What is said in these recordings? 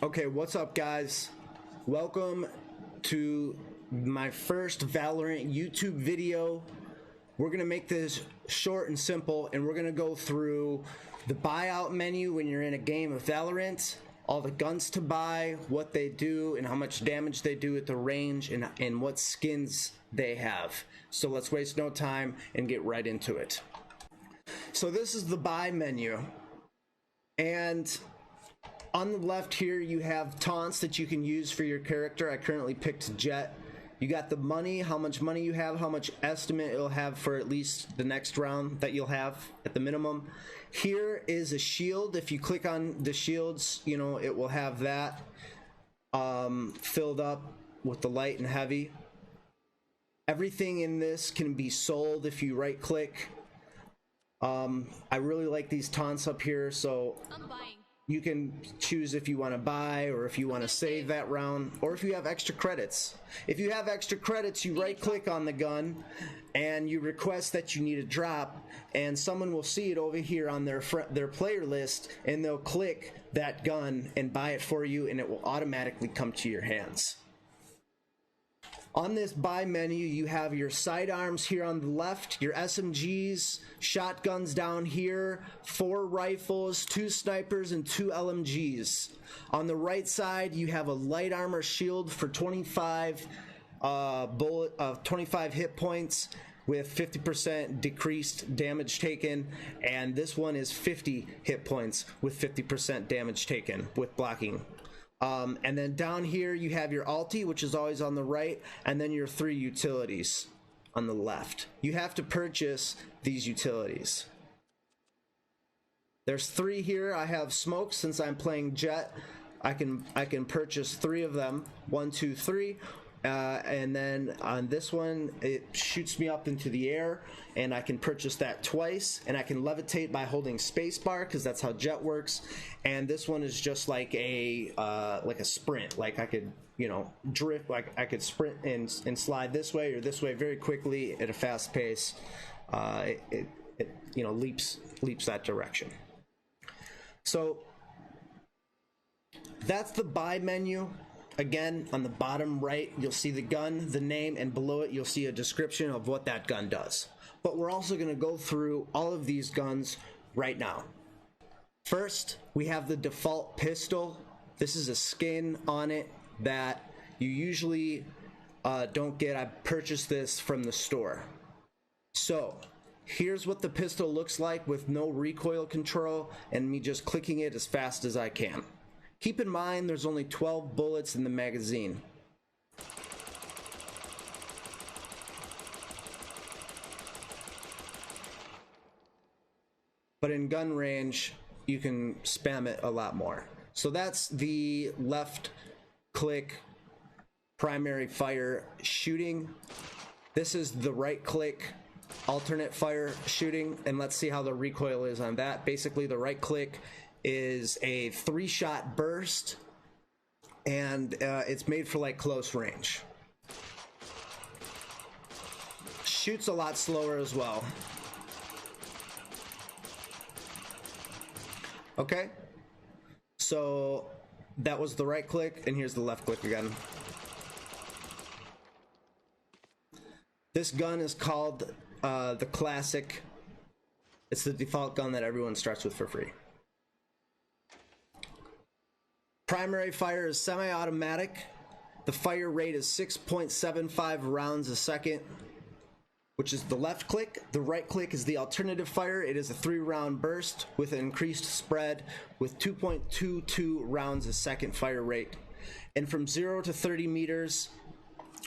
Okay, what's up, guys? Welcome to my first Valorant YouTube video. We're gonna make this short and simple, and we're gonna go through the buyout menu when you're in a game of Valorant, all the guns to buy, what they do, and how much damage they do at the range, and what skins they have. So let's waste no time and get right into it. So this is the buy menu, and on the left here, you have taunts that you can use for your character. I currently picked Jet. You got the money, how much money you have, how much estimate it'll have for at least the next round that you'll have at the minimum. Here is a shield. If you click on the shields, you know, it will have that filled up with the light and heavy. Everything in this can be sold if you right click. I really like these taunts up here, so I'm buying. you can choose if you want to buy or if you want to save that round, or if you have extra credits. If you have extra credits, you right click on the gun and you request that you need a drop, and someone will see it over here on their player list, and they'll click that gun and buy it for you, and it will automatically come to your hands. On this buy menu, you have your sidearms here on the left, your SMGs, shotguns down here, 4 rifles, 2 snipers, and 2 LMGs. On the right side, you have a light armor shield for 25 25 hit points with 50% decreased damage taken, and this one is 50 hit points with 50% damage taken with blocking. And then down here you have your ulti, which is always on the right, and then your 3 utilities on the left. You have to purchase these utilities. There's 3 here. I have smoke since I'm playing Jet. I can purchase 3 of them. 1, 2, 3. And then on this one, it shoots me up into the air, and I can purchase that twice, and I can levitate by holding spacebar because that's how Jet works. And this one is just like a sprint. Like I could, you know, drift. Like I could sprint and slide this way or this way very quickly at a fast pace. It you know, leaps that direction. So that's the buy menu. Again, on the bottom right, you'll see the gun, the name, and below it, you'll see a description of what that gun does. But we're also going to go through all of these guns right now. First, we have the default pistol. This is a skin on it that you usually don't get. I purchased this from the store. So, here's what the pistol looks like with no recoil control and me just clicking it as fast as I can. Keep in mind, there's only 12 bullets in the magazine. But in gun range, you can spam it a lot more. So that's the left click primary fire shooting. This is the right click alternate fire shooting, and let's see how the recoil is on that. Basically, the right click is a 3-shot burst, and it's made for like close range. Shoots a lot slower as well. Okay, so that was the right click, and here's the left click again. This gun is called the Classic. It's the default gun that everyone starts with for free. Primary fire is semi-automatic. The fire rate is 6.75 rounds a second, which is the left click. The right click is the alternative fire. It is a 3-round burst with an increased spread with 2.22 rounds a second fire rate. And from 0 to 30 meters,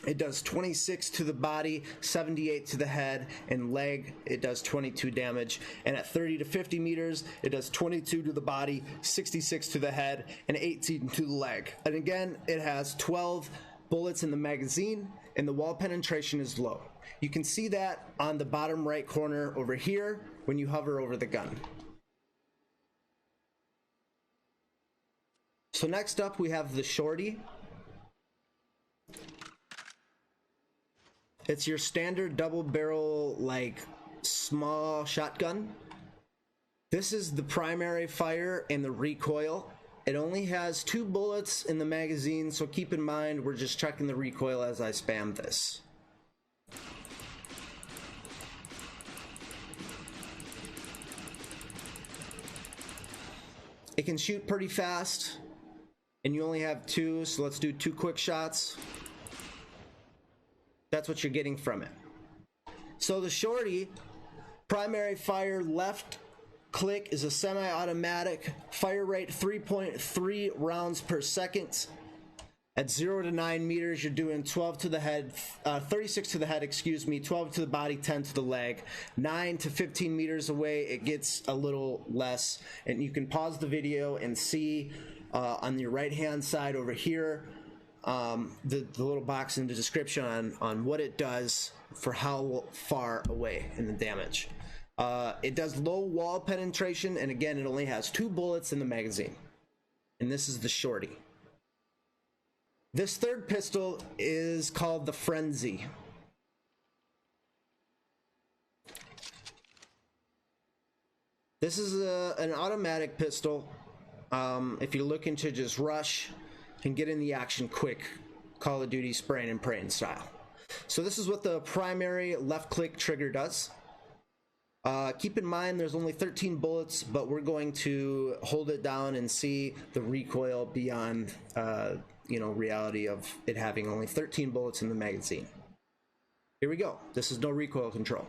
it does 26 to the body, 78 to the head, and leg, it does 22 damage. And at 30 to 50 meters, it does 22 to the body, 66 to the head, and 18 to the leg. And again, it has 12 bullets in the magazine, and the wall penetration is low. You can see that on the bottom right corner over here when you hover over the gun. So next up, we have the Shorty. It's your standard double barrel, like, small shotgun. This is the primary fire and the recoil, It only has 2 bullets in the magazine, so keep in mind we're just checking the recoil as I spam this. It can shoot pretty fast, and you only have 2, so let's do 2 quick shots. That's what you're getting from it. So the shorty, primary fire left click is a semi-automatic, fire rate 3.3 rounds per second. At 0 to 9 meters, you're doing 12 to the head, 36 to the head, excuse me, 12 to the body, 10 to the leg. 9 to 15 meters away, it gets a little less. And you can pause the video and see on your right-hand side over here, the little box in the description on what it does for how far away in the damage. It does low wall penetration, and again, it only has 2 bullets in the magazine. And this is the shorty. This third pistol is called the Frenzy. This is an automatic pistol. If you're looking to just rush and get in the action quick, Call of Duty spraying and praying style. So this is what the primary left click trigger does. Keep in mind there's only 13 bullets, but we're going to hold it down and see the recoil beyond reality of it having only 13 bullets in the magazine. Here we go. This is no recoil control.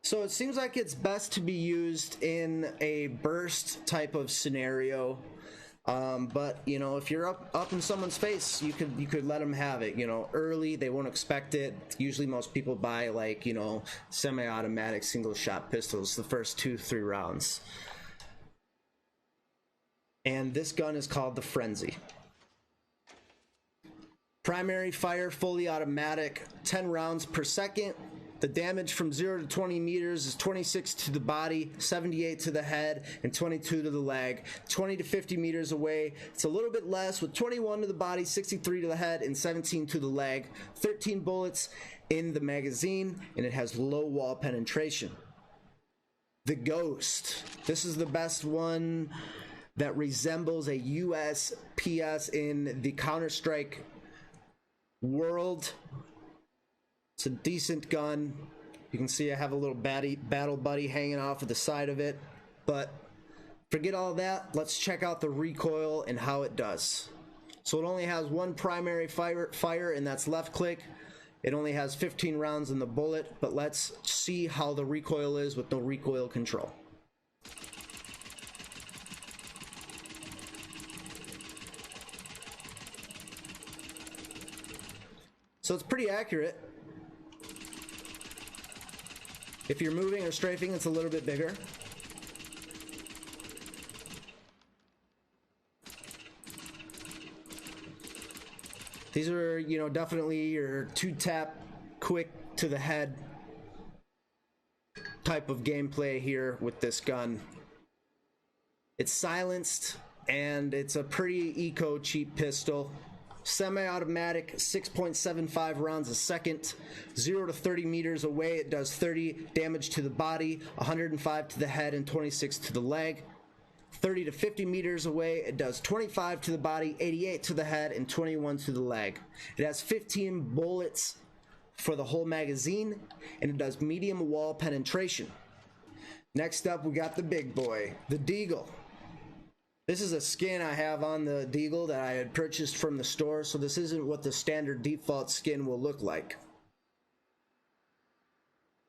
So it seems like it's best to be used in a burst type of scenario, but if you're up in someone's face, you could let them have it. Early, they won't expect it. Usually, most people buy semi-automatic single-shot pistols the first 2-3 rounds. And this gun is called the Frenzy. Primary fire, fully automatic, 10 rounds per second. The damage from 0 to 20 meters is 26 to the body, 78 to the head, and 22 to the leg. 20 to 50 meters away, it's a little bit less, with 21 to the body, 63 to the head, and 17 to the leg. 13 bullets in the magazine, and it has low wall penetration. The Ghost. This is the best one that resembles a USPS in the Counter-Strike world. It's a decent gun. You can see I have a little battle buddy hanging off of the side of it. But forget all that. Let's check out the recoil and how it does. So it only has 1 primary fire, and that's left click. It only has 15 rounds in the bullet. But let's see how the recoil is with no recoil control. So it's pretty accurate. If you're moving or strafing, it's a little bit bigger. These are, definitely your 2-tap, quick to the head type of gameplay here with this gun. It's silenced, and it's a pretty eco-cheap pistol. Semi-automatic, 6.75 rounds a second. 0 to 30 meters away, it does 30 damage to the body, 105 to the head, and 26 to the leg. 30 to 50 meters away, it does 25 to the body, 88 to the head, and 21 to the leg. It has 15 bullets for the whole magazine, and it does medium wall penetration. Next up, we got the big boy, the Deagle. This is a skin I have on the Deagle that I had purchased from the store, so this isn't what the standard default skin will look like.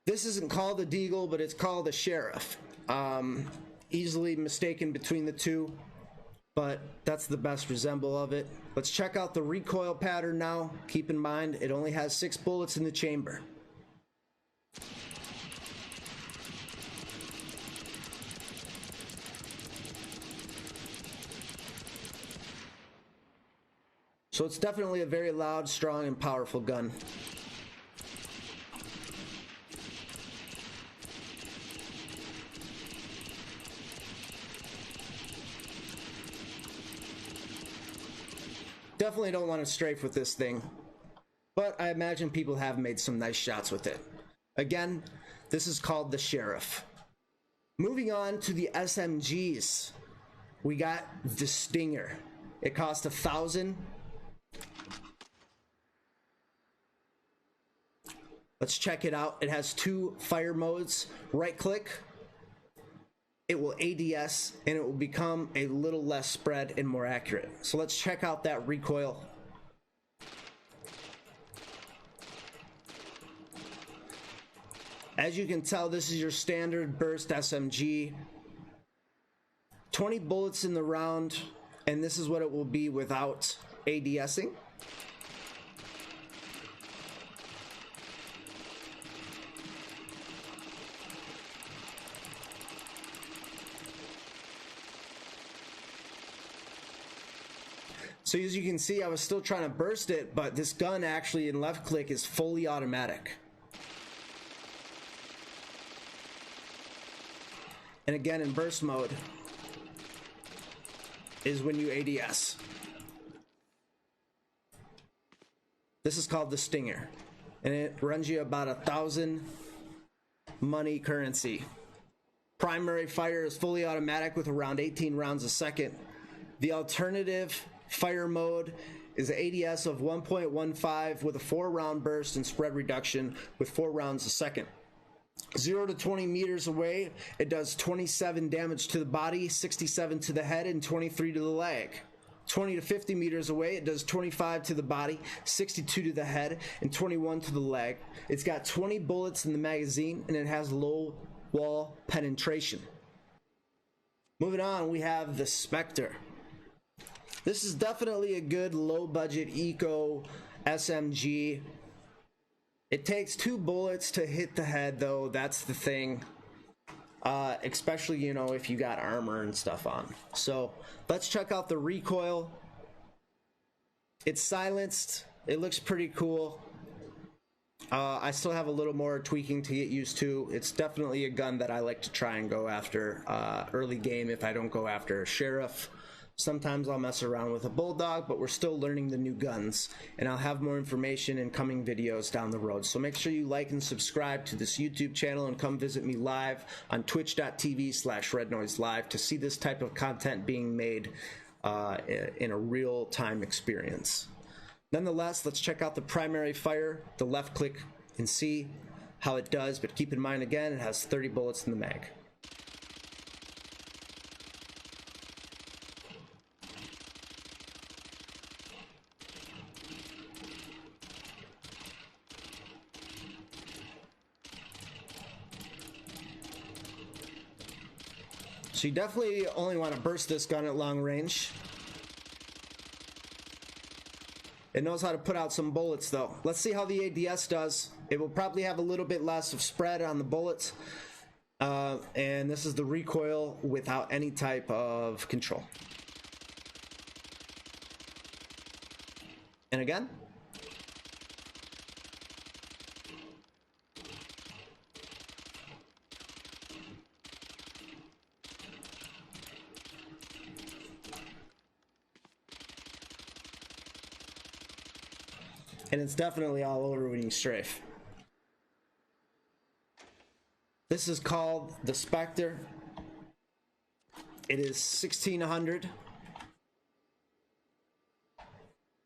This isn't called the Deagle, but it's called the Sheriff. Easily mistaken between the two, but that's the best resemble of it. Let's check out the recoil pattern now. Keep in mind, it only has 6 bullets in the chamber. So it's definitely a very loud, strong, and powerful gun. Definitely don't want to strafe with this thing, but I imagine people have made some nice shots with it. Again, this is called the Sheriff. Moving on to the SMGs, we got the Stinger. It cost 1,000. Let's check it out. It has 2 fire modes. Right click, it will ADS, and it will become a little less spread and more accurate. So let's check out that recoil. As you can tell, this is your standard burst SMG. 20 bullets in the round, and this is what it will be without ADSing. So as you can see, I was still trying to burst it, but this gun actually in left click is fully automatic. And again, in burst mode is when you ADS. This is called the Stinger, and it runs you about 1,000 money currency. Primary fire is fully automatic with around 18 rounds a second. The alternative fire mode is an ADS of 1.15 with a 4-round burst and spread reduction with 4 rounds a second. 0 to 20 meters away, it does 27 damage to the body, 67 to the head, and 23 to the leg. 20 to 50 meters away, it does 25 to the body, 62 to the head, and 21 to the leg. It's got 20 bullets in the magazine, and it has low wall penetration. Moving on, we have the Spectre. This is definitely a good low-budget eco SMG. It takes 2 bullets to hit the head, though. That's the thing. Especially, you know, if you got armor and stuff on. So let's check out the recoil. It's silenced. It looks pretty cool. I still have a little more tweaking to get used to. It's definitely a gun that I like to try and go after early game if I don't go after a Sheriff. Sometimes I'll mess around with a Bulldog, but we're still learning the new guns, and I'll have more information in coming videos down the road. So make sure you like and subscribe to this YouTube channel and come visit me live on twitch.tv/rednoiselive to see this type of content being made in a real-time experience. Nonetheless, let's check out the primary fire, the left click, and see how it does, but keep in mind again, it has 30 bullets in the mag. So you definitely only want to burst this gun at long range. It knows how to put out some bullets though. Let's see how the ADS does. It will probably have a little bit less of spread on the bullets. And this is the recoil without any type of control. And again. And it's definitely all over when you strafe. This is called the Spectre. It is 1600.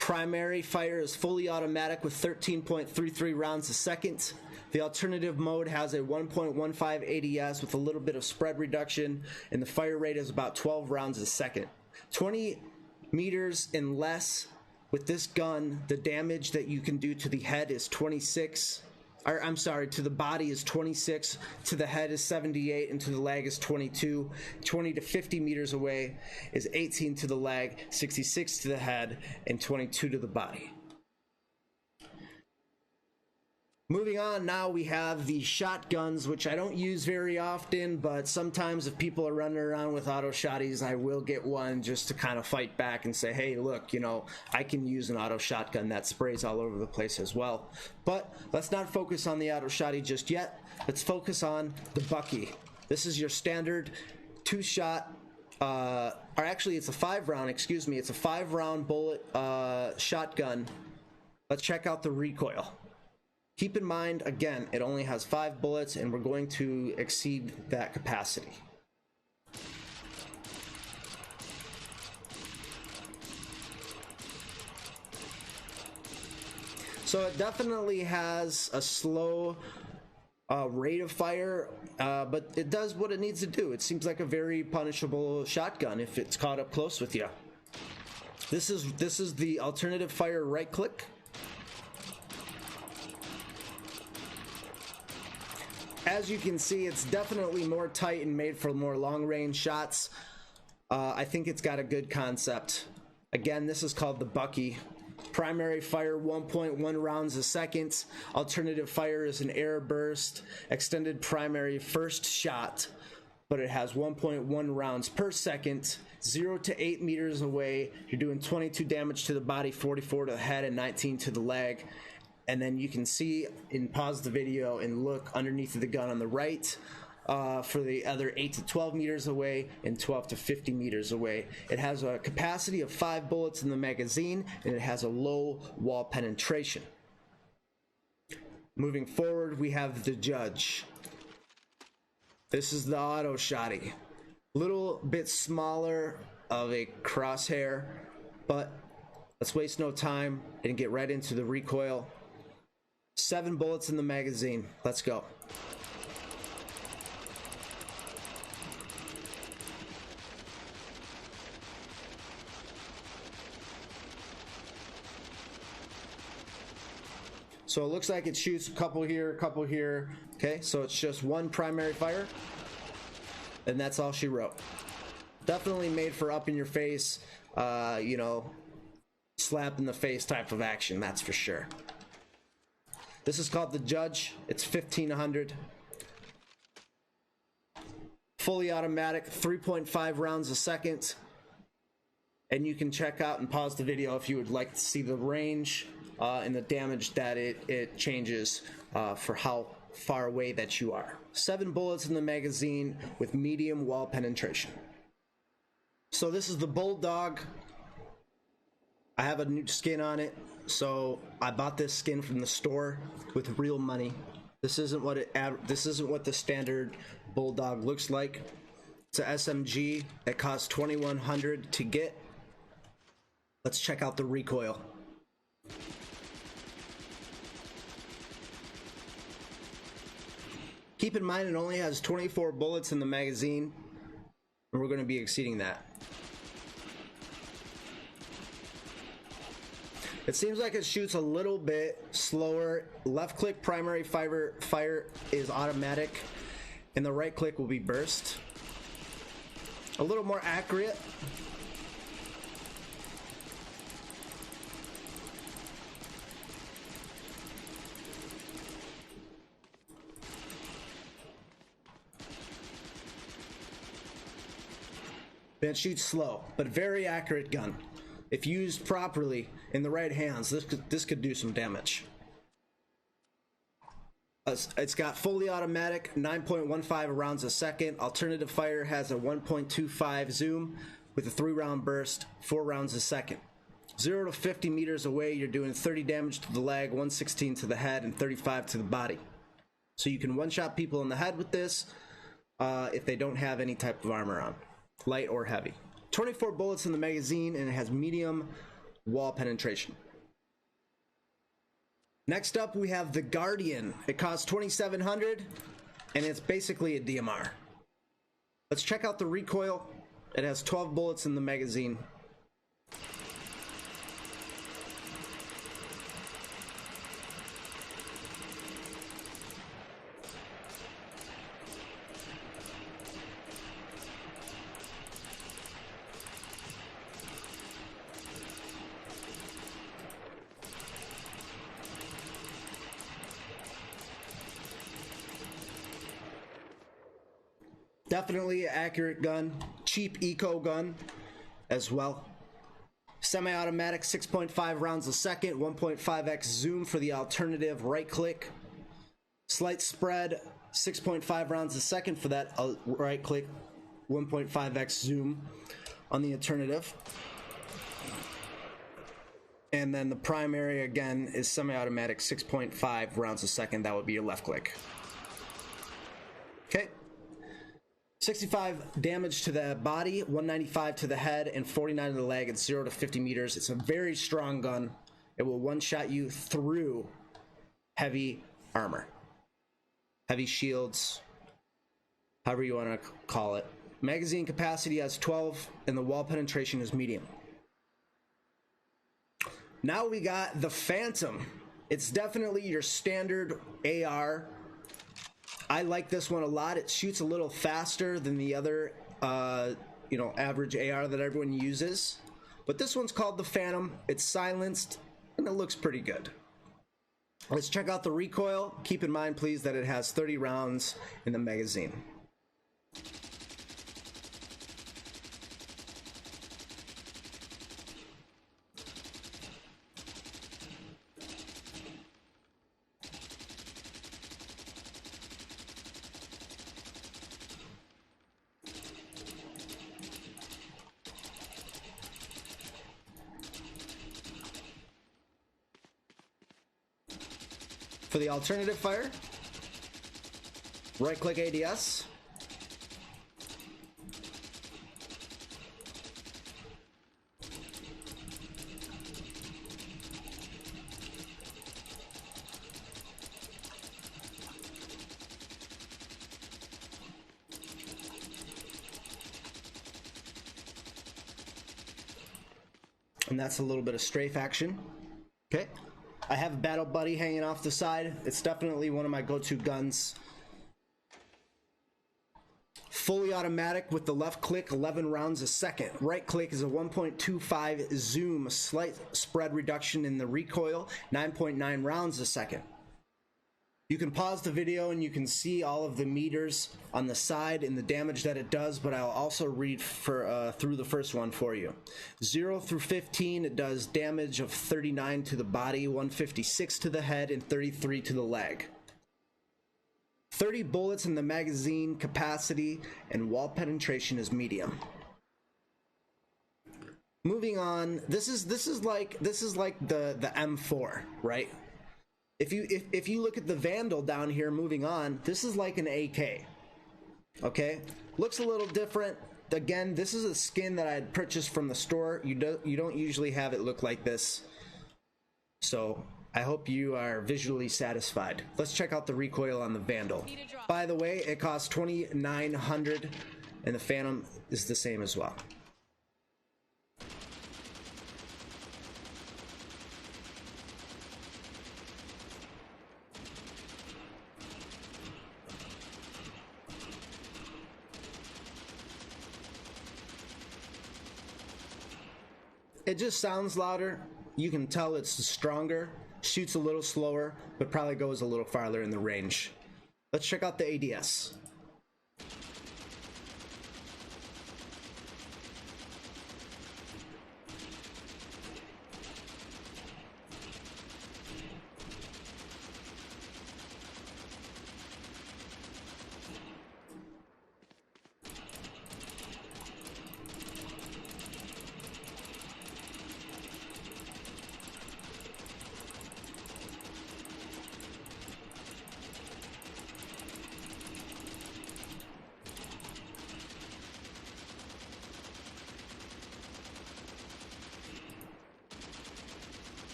Primary fire is fully automatic with 13.33 rounds a second. The alternative mode has a 1.15 ADS with a little bit of spread reduction, and the fire rate is about 12 rounds a second. 20 meters and less. With this gun, the damage that you can do to the head is 26, or I'm sorry, to the body is 26, to the head is 78, and to the leg is 22. 20 to 50 meters away is 18 to the leg, 66 to the head, and 22 to the body. Moving on, now we have the shotguns, which I don't use very often, but sometimes if people are running around with auto shotties, I will get one just to kind of fight back and say, hey, look, you know, I can use an auto shotgun that sprays all over the place as well. But let's not focus on the auto shotty just yet. Let's focus on the Bucky. This is your standard 2-shot, or actually it's a 5-round, excuse me, it's a 5-round bullet shotgun. Let's check out the recoil. Keep in mind, again, it only has 5 bullets, and we're going to exceed that capacity. So it definitely has a slow rate of fire, but it does what it needs to do. It seems like a very punishable shotgun if it's caught up close with you. This is the alternative fire right click. As you can see, it's definitely more tight and made for more long-range shots. I think it's got a good concept. Again, this is called the Bucky. Primary fire 1.1 rounds a second. Alternative fire is an air burst. Extended primary first shot, but it has 1.1 rounds per second. 0 to 8 meters away. You're doing 22 damage to the body, 44 to the head, and 19 to the leg. And then you can see and pause the video and look underneath of the gun on the right for the other 8 to 12 meters away and 12 to 50 meters away. It has a capacity of 5 bullets in the magazine, and it has a low wall penetration. Moving forward, we have the Judge. This is the auto shotty. Little bit smaller of a crosshair, but let's waste no time and get right into the recoil. 7 bullets in the magazine. Let's go. So it looks like it shoots a couple here, a couple here. Okay, so it's just one primary fire, and that's all she wrote. Definitely made for up in your face, you know, slap in the face type of action, that's for sure. This is called the Judge. It's 1500. Fully automatic, 3.5 rounds a second. And you can check out and pause the video if you would like to see the range and the damage that it changes for how far away that you are. 7 bullets in the magazine with medium wall penetration. So this is the Bulldog. I have a new skin on it, so I bought this skin from the store with real money. This isn't what the standard Bulldog looks like. It's a SMG. It costs $2,100 to get. Let's check out the recoil. Keep in mind it only has 24 bullets in the magazine, and we're going to be exceeding that. It seems like it shoots a little bit slower. Left click primary fire is automatic, and the right click will be burst. A little more accurate. And it shoots slow, but very accurate gun. If used properly in the right hands, this could do some damage. It's got fully automatic, 9.15 rounds a second. Alternative fire has a 1.25 zoom with a 3-round burst, 4 rounds a second. 0 to 50 meters away, you're doing 30 damage to the leg, 116 to the head, and 35 to the body. So you can one-shot people in the head with this if they don't have any type of armor on, light or heavy. 24 bullets in the magazine, and it has medium wall penetration. Next up, we have the Guardian. It costs $2,700, and it's basically a DMR. Let's check out the recoil. It has 12 bullets in the magazine. Definitely an accurate gun, cheap eco gun as well. Semi-automatic, 6.5 rounds a second, 1.5x zoom for the alternative right click. Slight spread, 6.5 rounds a second for that right click, 1.5x zoom on the alternative. And then the primary again is semi-automatic, 6.5 rounds a second. That would be your left click. Okay. 65 damage to the body, 195 to the head, and 49 to the leg at 0 to 50 meters. It's a very strong gun. It will one-shot you through heavy armor, heavy shields, however you want to call it. Magazine capacity has 12, and the wall penetration is medium. Now we got the Phantom. It's definitely your standard AR. I like this one a lot. It shoots a little faster than the other, average AR that everyone uses. But this one's called the Phantom. It's silenced, and it looks pretty good. Let's check out the recoil. Keep in mind, please, that it has 30 rounds in the magazine. For the alternative fire, right click ADS. And that's a little bit of strafe action. Okay. I have a Battle Buddy hanging off the side. It's definitely one of my go-to guns. Fully automatic with the left click, 11 rounds a second. Right click is a 1.25 zoom, slight spread reduction in the recoil, 9.9 rounds a second. You can pause the video and you can see all of the meters on the side and the damage that it does, but I'll also read through the first one for you. 0 through 15, it does damage of 39 to the body, 156 to the head, and 33 to the leg. 30 bullets in the magazine capacity, and wall penetration is medium. Moving on, this is like the M4, right? If you look at the Vandal down here, moving on, this is like an AK. Okay, looks a little different. Again, this is a skin that I had purchased from the store. You don't usually have it look like this. So I hope you are visually satisfied. Let's check out the recoil on the Vandal. By the way, it costs $2,900, and the Phantom is the same as well. It just sounds louder. You can tell it's stronger, shoots a little slower, but probably goes a little farther in the range. Let's check out the ADS.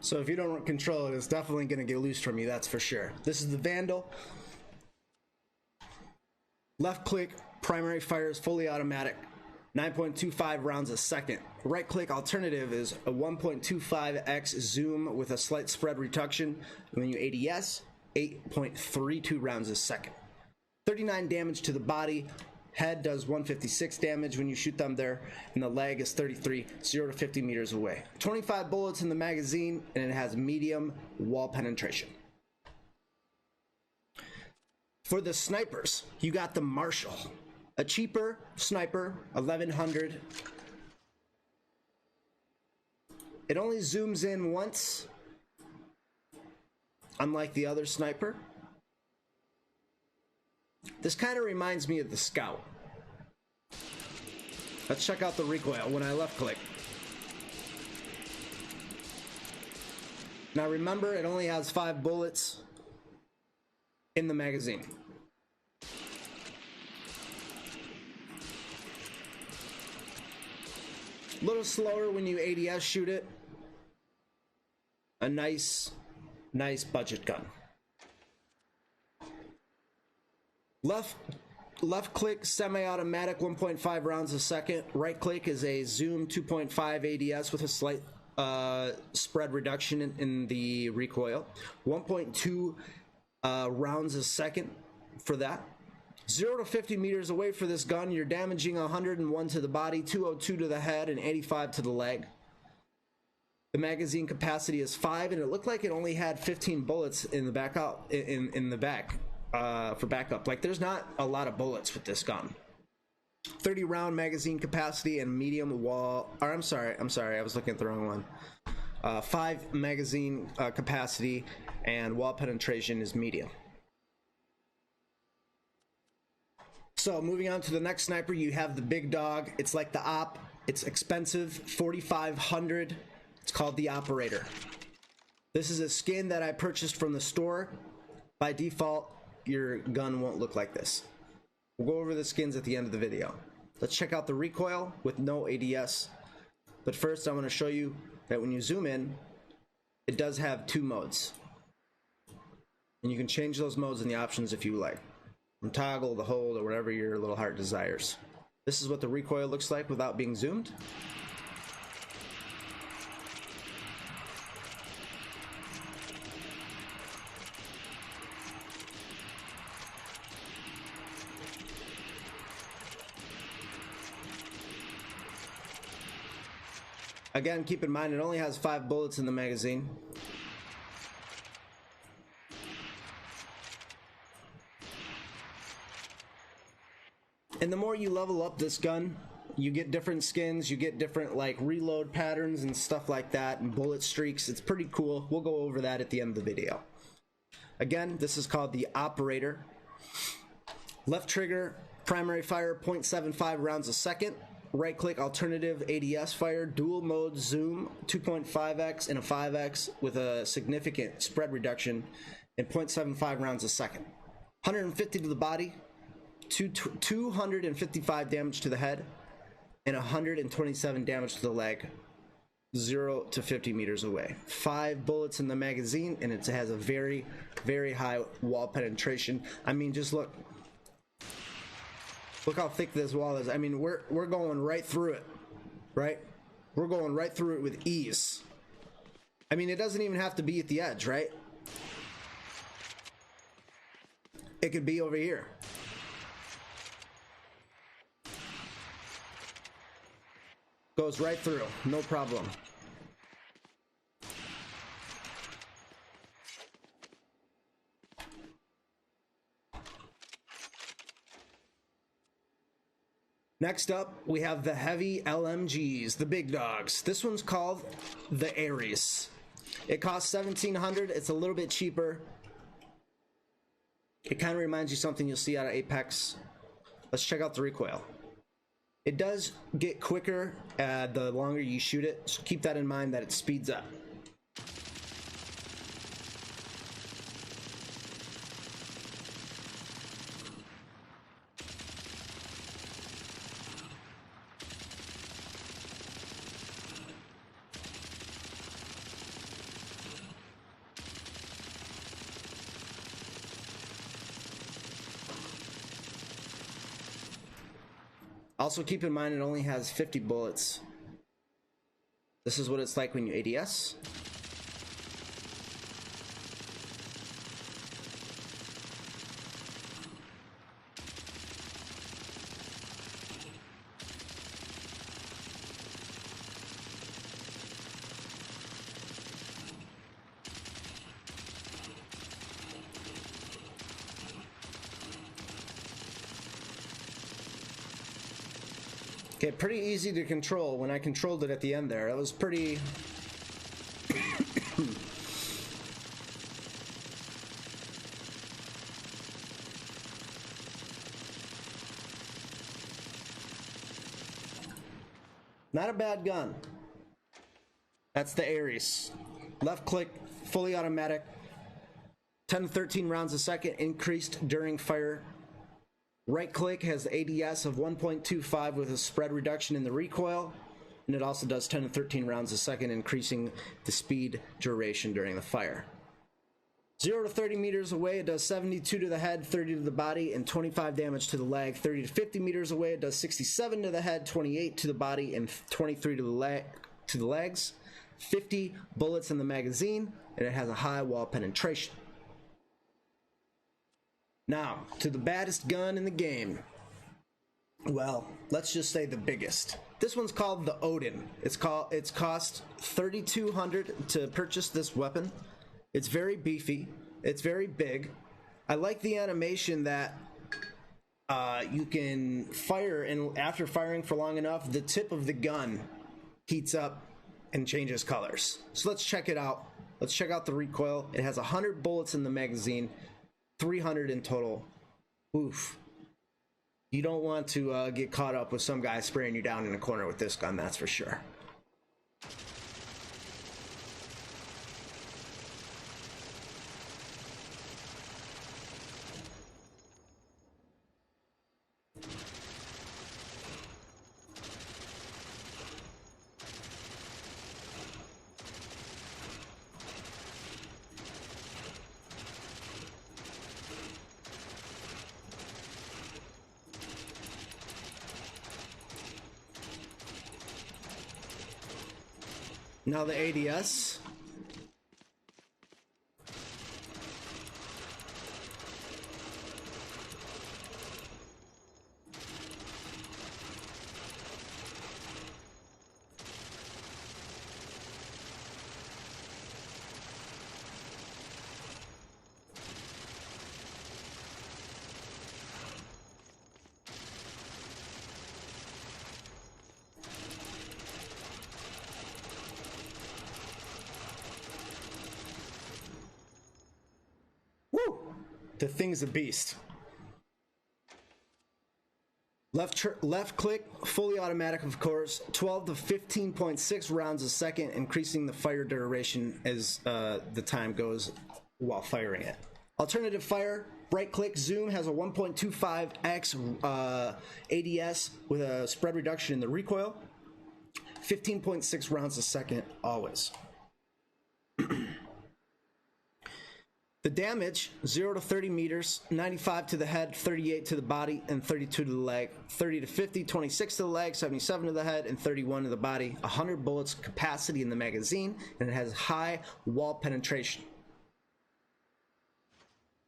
So if you don't control it, it's definitely going to get loose from you, that's for sure. This is the Vandal. Left click, primary fire is fully automatic, 9.25 rounds a second. Right click alternative is a 1.25x zoom with a slight spread reduction. And when you ADS, 8.32 rounds a second. 39 damage to the body. Head does 156 damage when you shoot them there, and the leg is 33, 0 to 50 meters away. 25 bullets in the magazine, and it has medium wall penetration. For the snipers, you got the Marshall, a cheaper sniper, 1100. It only zooms in once, unlike the other sniper. This kind of reminds me of the Scout. Let's check out the recoil when I left click. Now remember, it only has 5 bullets in the magazine. A little slower when you ADS shoot it. A nice budget gun. Left click semi-automatic 1.5 rounds a second. Right click is a zoom 2.5 ADS with a slight spread reduction in the recoil. 1.2 rounds a second for that. 0 to 50 meters away for this gun, you're damaging 101 to the body, 202 to the head, and 85 to the leg. The magazine capacity is 5, and it looked like it only had 15 bullets in the back in the back for backup. Like, there's not a lot of bullets with this gun. 30 round magazine capacity and medium wall. Or I'm sorry, I was looking at the wrong one. 5 magazine capacity and wall penetration is medium. So moving on to the next sniper, you have the big dog. It's like the Op. It's expensive, 4,500. It's called the Operator. This is a skin that I purchased from the store. By default, your gun won't look like this. We'll go over the skins at the end of the video. Let's check out the recoil with no ADS. But first, I want to show you that when you zoom in, it does have 2 modes. And you can change those modes in the options if you like. From toggle, the hold, or whatever your little heart desires. This is what the recoil looks like without being zoomed. Again, keep in mind it only has 5 bullets in the magazine. And the more you level up this gun, you get different skins, you get different like reload patterns and stuff like that, and bullet streaks. It's pretty cool. We'll go over that at the end of the video. Again, this is called the Operator. Left trigger, primary fire, 0.75 rounds a second. Right click, alternative ADS fire, dual mode zoom, 2.5x and a 5x with a significant spread reduction and 0.75 rounds a second. 150 to the body, 255 damage to the head, and 127 damage to the leg, 0 to 50 meters away. 5 bullets in the magazine, and it has a very, very high wall penetration. I mean, just look. Look how thick this wall is. I mean, we're going right through it, right? We're going right through it with ease. I mean, it doesn't even have to be at the edge, right? It could be over here. Goes right through, no problem. Next up, we have the heavy LMGs, the big dogs. This one's called the Ares. It costs $1,700. It's a little bit cheaper. It kind of reminds you something you'll see out of Apex. Let's check out the recoil. It does get quicker the longer you shoot it, so keep that in mind that it speeds up. Also keep in mind it only has 50 bullets. This is what it's like when you ADS. Okay, pretty easy to control. When I controlled it at the end there, it was pretty... Not a bad gun. That's the Ares. Left click, fully automatic. 10 to 13 rounds a second, increased during fire. Right click has the ADS of 1.25 with a spread reduction in the recoil. And it also does 10 to 13 rounds a second, increasing the speed duration during the fire. 0 to 30 meters away, it does 72 to the head, 30 to the body, and 25 damage to the leg. 30 to 50 meters away, it does 67 to the head, 28 to the body, and 23 to the legs. 50 bullets in the magazine, and it has a high wall penetration. Now, to the baddest gun in the game. Well, let's just say the biggest. This one's called the Odin. It's cost $3,200 to purchase this weapon. It's very beefy. It's very big. I like the animation that you can fire, and after firing for long enough, the tip of the gun heats up and changes colors. So let's check it out. Let's check out the recoil. It has 100 bullets in the magazine, 300 in total. Oof. You don't want to get caught up with some guy spraying you down in a corner with this gun, that's for sure. Now the ADS. Woo! The thing's a beast. Left click, fully automatic, of course. 12 to 15.6 rounds a second, increasing the fire duration as the time goes while firing it. Alternative fire, right click, zoom, has a 1.25x ADS with a spread reduction in the recoil. 15.6 rounds a second, always. The damage, 0 to 30 meters, 95 to the head, 38 to the body, and 32 to the leg. 30 to 50, 26 to the leg, 77 to the head, and 31 to the body. 100 bullets capacity in the magazine, and it has high wall penetration.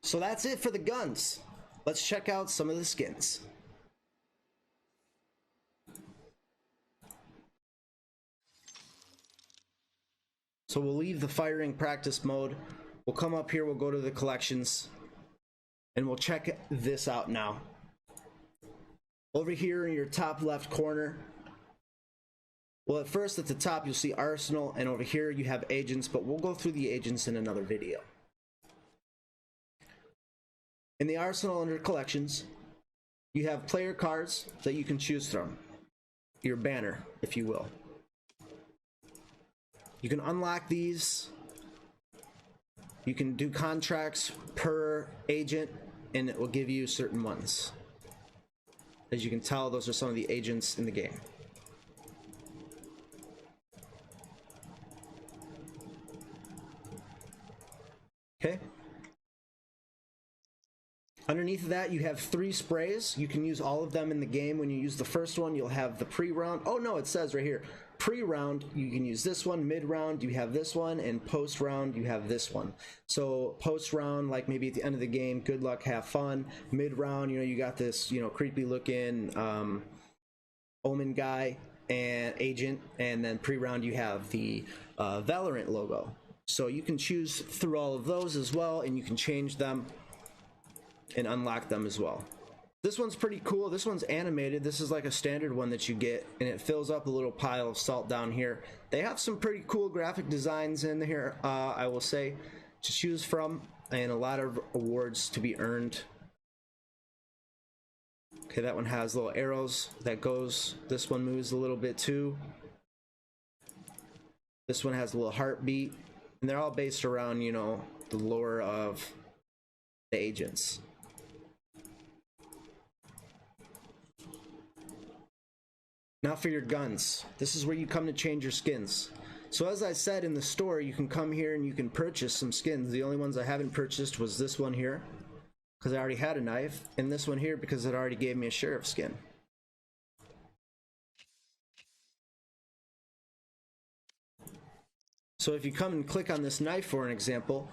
So that's it for the guns. Let's check out some of the skins. So we'll leave the firing practice mode. We'll come up here, we'll go to the collections, and we'll check this out now. Over here in your top left corner, well, at first at the top you'll see Arsenal, and over here you have agents, but we'll go through the agents in another video. In the Arsenal under collections, you have player cards that you can choose from. Your banner, if you will. You can unlock these. You can do contracts per agent, and it will give you certain ones. As you can tell, those are some of the agents in the game. Okay. Underneath of that, you have 3 sprays. You can use all of them in the game. When you use the first one, you'll have the pre-round. Oh no, it says right here. Pre-round, you can use this one. Mid-round, you have this one. And post-round, you have this one. So post-round, like maybe at the end of the game, good luck, have fun. Mid-round, you know, you got this, you know, creepy-looking Omen guy and agent. And then pre-round, you have the Valorant logo. So you can choose through all of those as well, and you can change them and unlock them as well. This one's pretty cool. This one's animated. This is like a standard one that you get, and it fills up a little pile of salt down here. They have some pretty cool graphic designs in here, I will say, to choose from, and a lot of awards to be earned. Okay, that one has little arrows that goes. This one moves a little bit too. This one has a little heartbeat, and they're all based around, you know, the lore of the agents. Now for your guns. This is where you come to change your skins. So as I said, in the store, you can come here and you can purchase some skins. The only ones I haven't purchased was this one here, because I already had a knife, and this one here because it already gave me a sheriff skin. So if you come and click on this knife, for an example,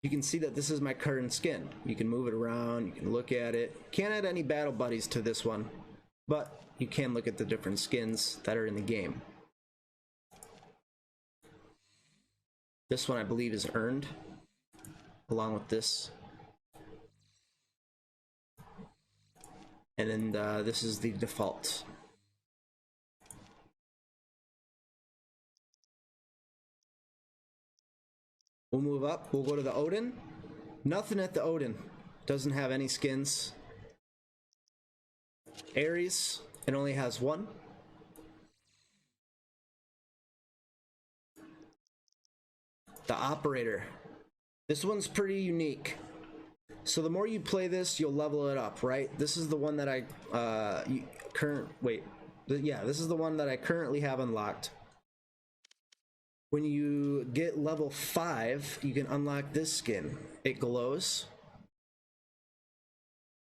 you can see that this is my current skin. You can move it around, you can look at it. Can't add any battle buddies to this one, but you can look at the different skins that are in the game. This one I believe is earned, along with this. And then this is the default. We'll move up, we'll go to the Odin. Nothing at the Odin. Doesn't have any skins. Ares, it only has one. The Operator. This one's pretty unique. So the more you play this, you'll level it up, right? This is the one that this is the one that I currently have unlocked. When you get level 5, you can unlock this skin. It glows.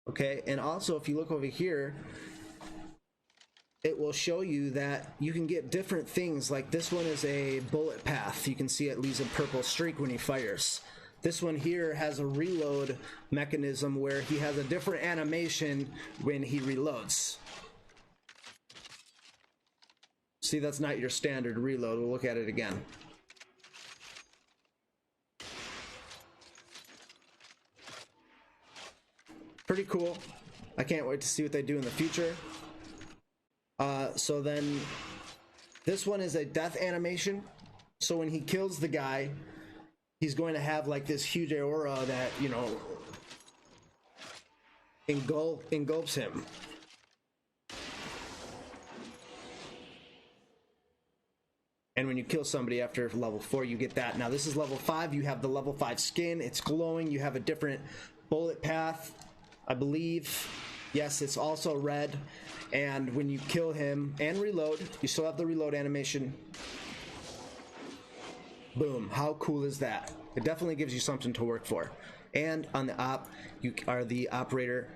Okay, and also if you look over here, it will show you that you can get different things. Like this one is a bullet path. You can see it leaves a purple streak when he fires. This one here has a reload mechanism where he has a different animation when he reloads. See, that's not your standard reload. We'll look at it again. Pretty cool. I can't wait to see what they do in the future. So then this one is a death animation. So when he kills the guy, he's going to have like this huge aura that, you know, engulfs him. And when you kill somebody after level 4, you get that. Now this is level 5. You have the level 5 skin. It's glowing. You have a different bullet path, I believe. Yes, it's also red. And when you kill him and reload, you still have the reload animation. Boom. How cool is that? It definitely gives you something to work for. And on the op, you are the operator.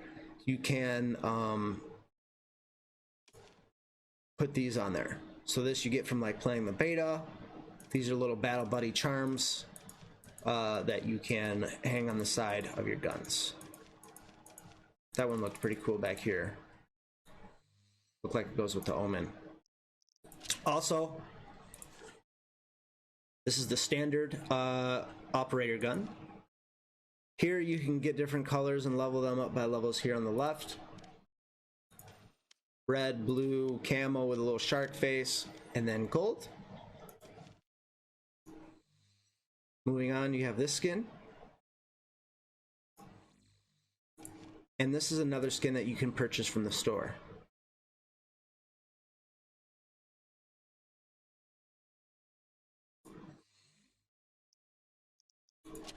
You can put these on there. So this you get from like playing the beta. These are little battle buddy charms that you can hang on the side of your guns. That one looked pretty cool back here. Looked like it goes with the Omen. Also, this is the standard operator gun. Here you can get different colors and level them up by levels here on the left. Red, blue, camo with a little shark face, and then gold. Moving on, you have this skin. And this is another skin that you can purchase from the store.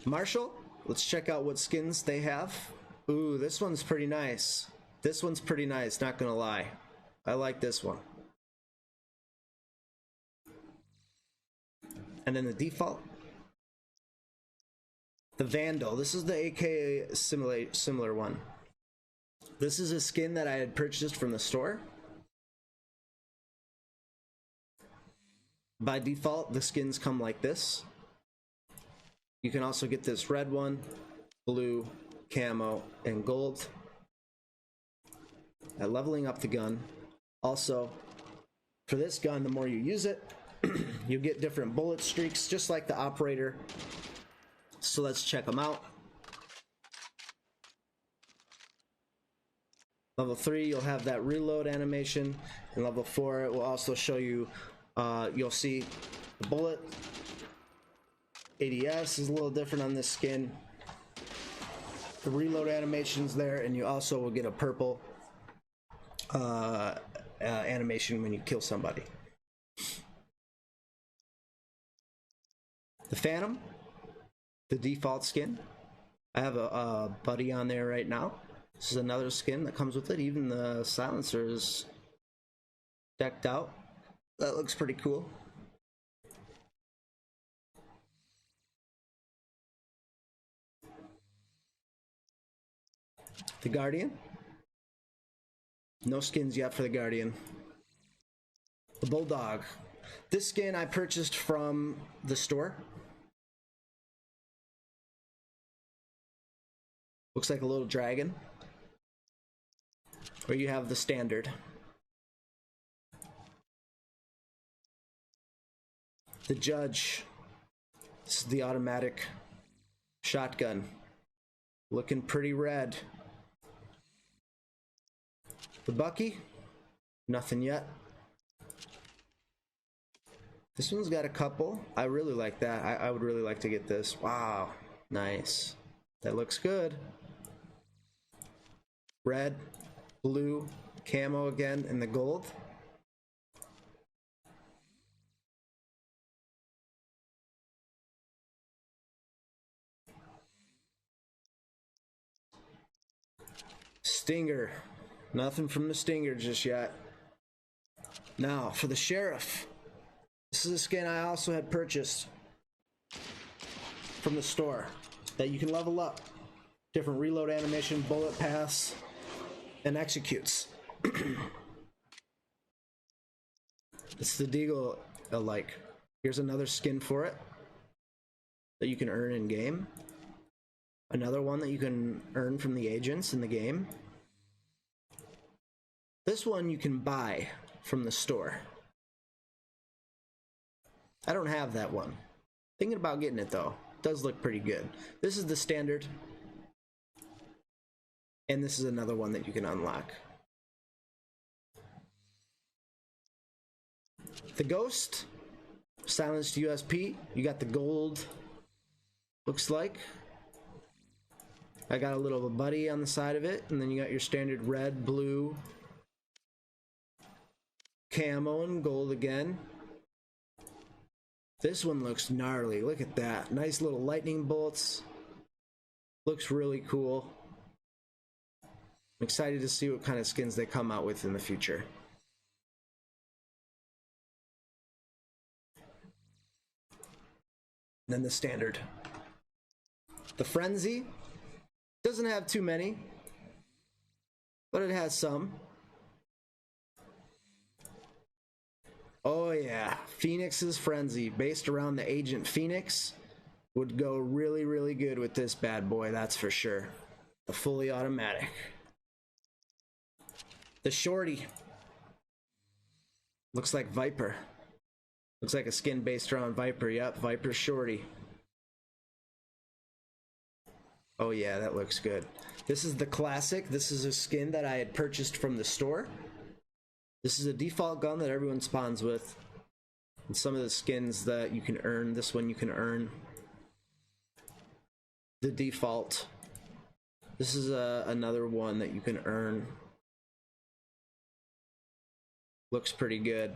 Marshall, let's check out what skins they have. Ooh, this one's pretty nice. This one's pretty nice, not gonna lie. I like this one. And then the default. The Vandal, this is the AK similar one. This is a skin that I had purchased from the store. By default, the skins come like this. You can also get this red one, blue, camo, and gold. Leveling up the gun. Also, for this gun, the more you use it, you get different bullet streaks, just like the operator. So let's check them out. Level 3, you'll have that reload animation. And level 4, it will also show you, you'll see the bullet. ADS is a little different on this skin. The reload animation's there, and you also will get a purple animation when you kill somebody. The Phantom, the default skin. I have a buddy on there right now. This is another skin that comes with it. Even the silencer is decked out. That looks pretty cool. The Guardian. No skins yet for the Guardian. The Bulldog. This skin I purchased from the store. Looks like a little dragon. Or you have the standard. The Judge. This is the automatic shotgun. Looking pretty red. The Bucky. Nothing yet. This one's got a couple. I really like that. I would really like to get this. Wow. Nice. That looks good. Red, blue, camo again, and the gold. Stinger. Nothing from the Stinger just yet. Now, for the Sheriff. This is a skin I also had purchased from the store that you can level up. Different reload animation, bullet pass, and executes. It's the Deagle alike. Here's another skin for it that you can earn in game. Another one that you can earn from the agents in the game. This one you can buy from the store. I don't have that one. Thinking about getting it though. It does look pretty good. This is the standard. And this is another one that you can unlock. The Ghost. Silenced USP. You got the gold. Looks like. I got a little buddy on the side of it. And then you got your standard red, blue, camo, and gold again. This one looks gnarly. Look at that. Nice little lightning bolts. Looks really cool. I'm excited to see what kind of skins they come out with in the future. And then the standard. The Frenzy. Doesn't have too many, but it has some. Oh yeah, Phoenix's Frenzy, based around the Agent Phoenix, would go really, really good with this bad boy, that's for sure. The fully automatic. The Shorty. Looks like Viper. Looks like a skin based around Viper, yep, Viper Shorty. Oh yeah, that looks good. This is the classic. This is a skin that I had purchased from the store. This is a default gun that everyone spawns with. And some of the skins that you can earn, this one you can earn. The default. This is another one that you can earn. Looks pretty good.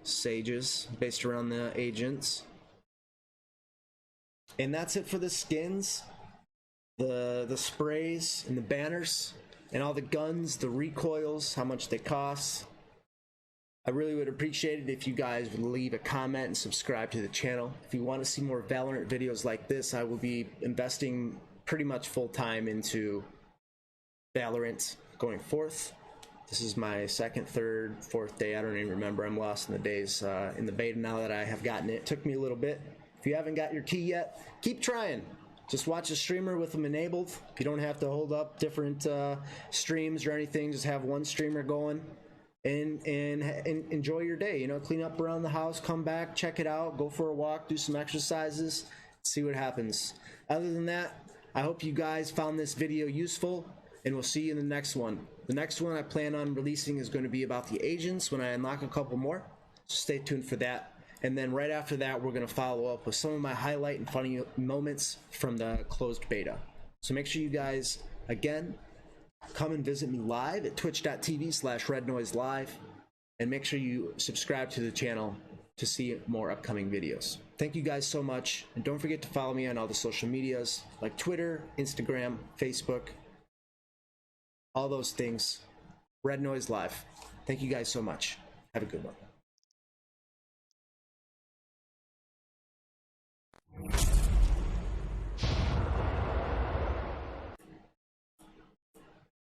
Sages, based around the agents. And that's it for the skins. The sprays and the banners and all the guns, the recoils, how much they cost. I really would appreciate it if you guys would leave a comment and subscribe to the channel. If you want to see more Valorant videos like this, I will be investing pretty much full time into Valorant going forth. This is my second, third, fourth day. I don't even remember. I'm lost in the days in the beta now that I have gotten it. It took me a little bit. If you haven't got your key yet, keep trying. Just watch a streamer with them enabled. You don't have to hold up different streams or anything. Just have one streamer going and enjoy your day. You know, clean up around the house, come back, check it out, go for a walk, do some exercises, See what happens. Other than that, I hope you guys found this video useful, and we'll see you in the next one. The next one I plan on releasing is going to be about the agents when I unlock a couple more. So stay tuned for that. And then right after that, we're going to follow up with some of my highlight and funny moments from the closed beta. So make sure you guys, again, come and visit me live at twitch.tv/rednoiselive, and make sure you subscribe to the channel to see more upcoming videos. Thank you guys so much, and don't forget to follow me on all the social medias like Twitter, Instagram, Facebook, all those things. Red Noise Live. Thank you guys so much. Have a good one.